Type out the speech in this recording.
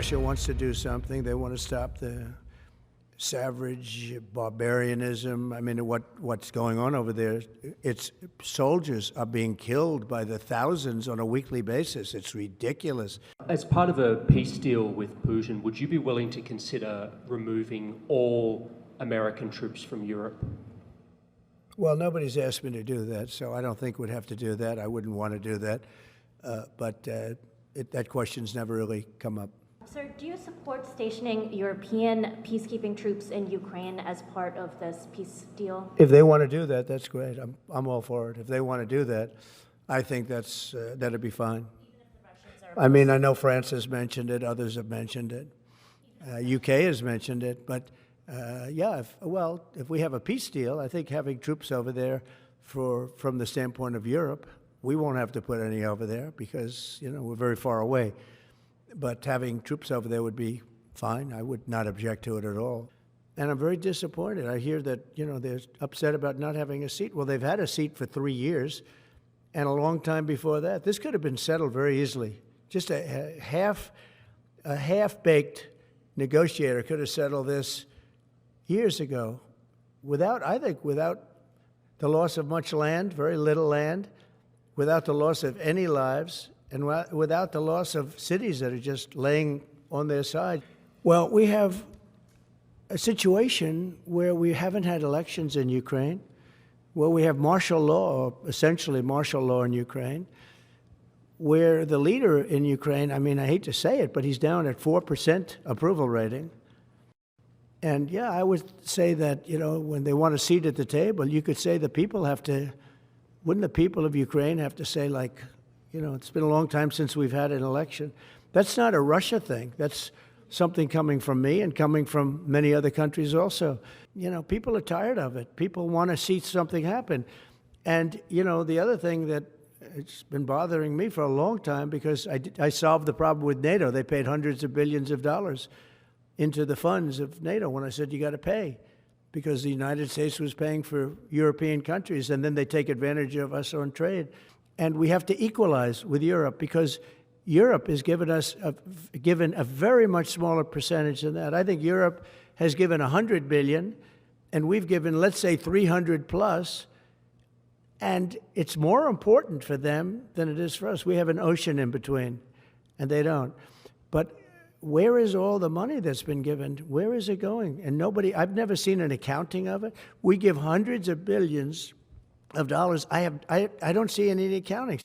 Russia wants to do something. They want to stop the savage barbarianism. I mean, what's going on over there? It's soldiers are being killed by the thousands on a weekly basis. It's ridiculous. As part of a peace deal with Putin, would you be willing to consider removing all American troops from Europe? Well, nobody's asked me to do that, so I don't think we'd have to do that. I wouldn't want to do that, but that question's never really come up. Sir, do you support stationing European peacekeeping troops in Ukraine as part of this peace deal? If they want to do that, that's great. I'm all for it. If they want to do that, I think that'd be fine. Even if the Russians are... I mean, I know France has mentioned it. Others have mentioned it. UK has mentioned it. But, yeah, if we have a peace deal, I think having troops over there from the standpoint of Europe, we won't have to put any over there because, we're very far away. But having troops over there would be fine. I would not object to it at all. And I'm very disappointed. I hear that, they're upset about not having a seat. Well, they've had a seat for 3 years and a long time before that. This could have been settled very easily. Just a half-baked negotiator could have settled this years ago without the loss of much land, very little land, without the loss of any lives, and without the loss of cities that are just laying on their side. Well, we have a situation where we haven't had elections in Ukraine, where we have martial law, or essentially martial law in Ukraine, where the leader in Ukraine, I mean, I hate to say it, but he's down at 4% approval rating. And yeah, I would say that, when they want a seat at the table, you could say the people wouldn't the people of Ukraine have to say, like, it's been a long time since we've had an election. That's not a Russia thing. That's something coming from me and coming from many other countries also. People are tired of it. People want to see something happen. And, the other thing that it's been bothering me for a long time, because I solved the problem with NATO. They paid hundreds of billions of dollars into the funds of NATO when I said you got to pay, because the United States was paying for European countries, and then they take advantage of us on trade. And we have to equalize with Europe, because Europe has given a very much smaller percentage than that. I think Europe has given 100 billion, and we've given, let's say, 300 plus. And it's more important for them than it is for us. We have an ocean in between, and they don't. But where is all the money that's been given? Where is it going? And I've never seen an accounting of it. We give hundreds of billions of dollars. I don't see any accounting.